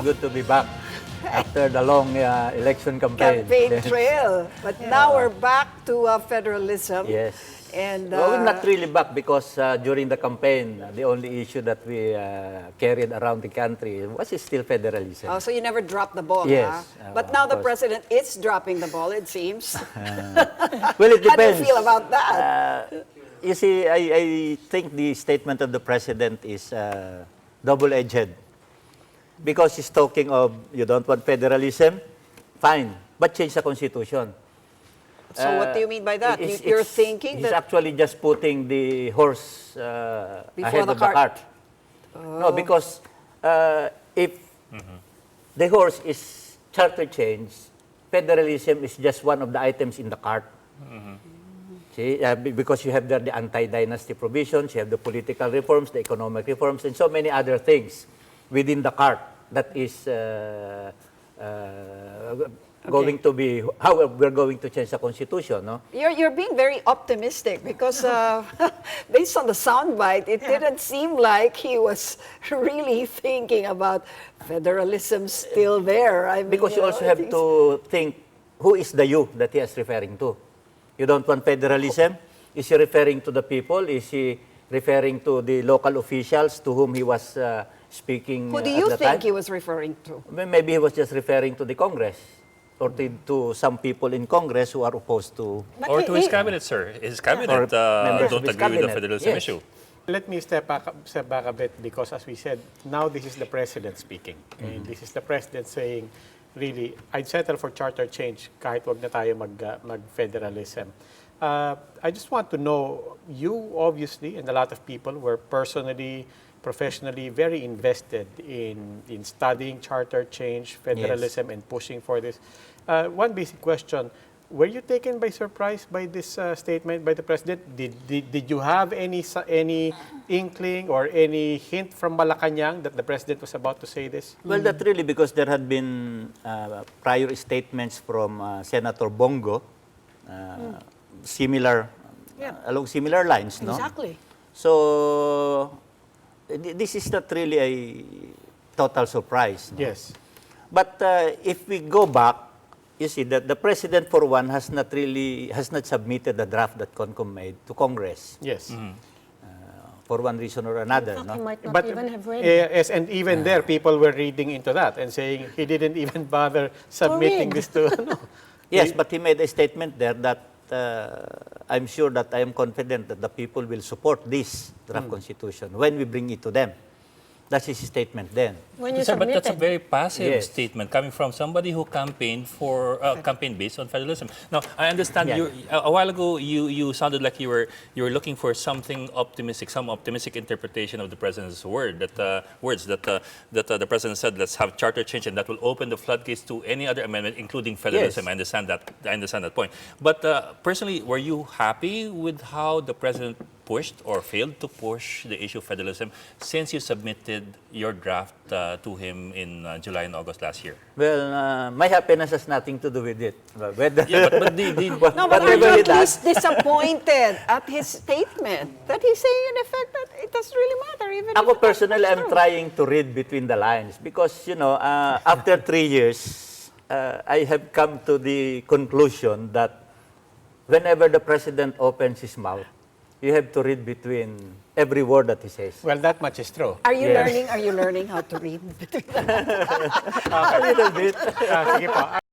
Good to be back after the long election campaign. Campaign trail. But now we're back to federalism. Yes. And Well, we're not really back because during the campaign, the only issue that we carried around the country was still federalism. oh, so you never dropped the ball, Yes, huh? But now the of course. president is dropping the ball, it seems. Well, it How do depends. you feel about that? You see, I think the statement of the president is double-edged. Because he's talking of, you don't want federalism, fine, but change the constitution. So what do you mean by that? It's- You're it's- thinking he's that actually just putting the horse ahead the of the cart. No, because if the horse is charter change, federalism is just one of the items in the cart. See, because you have there the anti-dynasty provisions, you have the political reforms, the economic reforms, and so many other things within the cart that is going to be how we're going to change the constitution, no? you're being very optimistic because based on the soundbite, it didn't seem like he was really thinking about federalism still there. I mean, Because you also have to think who is the you that he is referring to. You don't want federalism? Is he referring to the people? Is he referring to the local officials to whom he was speaking Who do at you the think time? he was referring to? Maybe he was just referring to the Congress or to some people in Congress who are opposed to. But Or he- to his he- cabinet, sir. His cabinet Or members of don't his agree with the cabinet, federalism yes. issue. Let me step back a bit because, as we said, now this is the president speaking. And this is the president saying, really, I'd settle for charter change kahit wag na tayo mag-federalism. I just want to know, you obviously, and a lot of people were personally, professionally very invested in studying charter change, federalism, and pushing for this. One basic question. Were you taken by surprise by this statement by the president? Did you have any inkling or any hint from Malacanang that the president was about to say this? Well, that really because there had been prior statements from Senator Bongo, similar, along similar lines, no? Exactly. So, this is not really a total surprise. No? Yes. But if we go back, you see that the president, for one, has not submitted the draft that CONCOM made to Congress Yes. for one reason or another. He No? might not But even have read it. yes, and even there, people were reading into that and saying he didn't even bother submitting read. this to. No. Yes, but he made a statement there that I'm sure that I am confident that the people will support this draft constitution when we bring it to them. That's his statement then. When you Sir, but that's a submitted. very passive Yes. statement coming from somebody who campaigned for campaign based on federalism. Now, I understand Yeah. a while ago you sounded like you were looking for something optimistic, some optimistic interpretation of the president's words that the president said, let's have charter change, and that will open the floodgates to any other amendment, including federalism. Yes. I understand that point. But personally, were you happy with how the president pushed or failed to push the issue of federalism since you submitted your draft to him in July and August last year? Well, my happiness has nothing to do with it. Whether Yeah, but No, but are whatever you he at does, least disappointed at his statement? That he's saying, in effect, that it doesn't really matter. Even if Ako it personally, comes I'm true. trying to read between the lines because, you know, after 3 years, I have come to the conclusion that whenever the president opens his mouth, you have to read between every word that he says. Well, that much is true. Are you Yes. learning? Are you learning how to read between the A little bit. Sige po.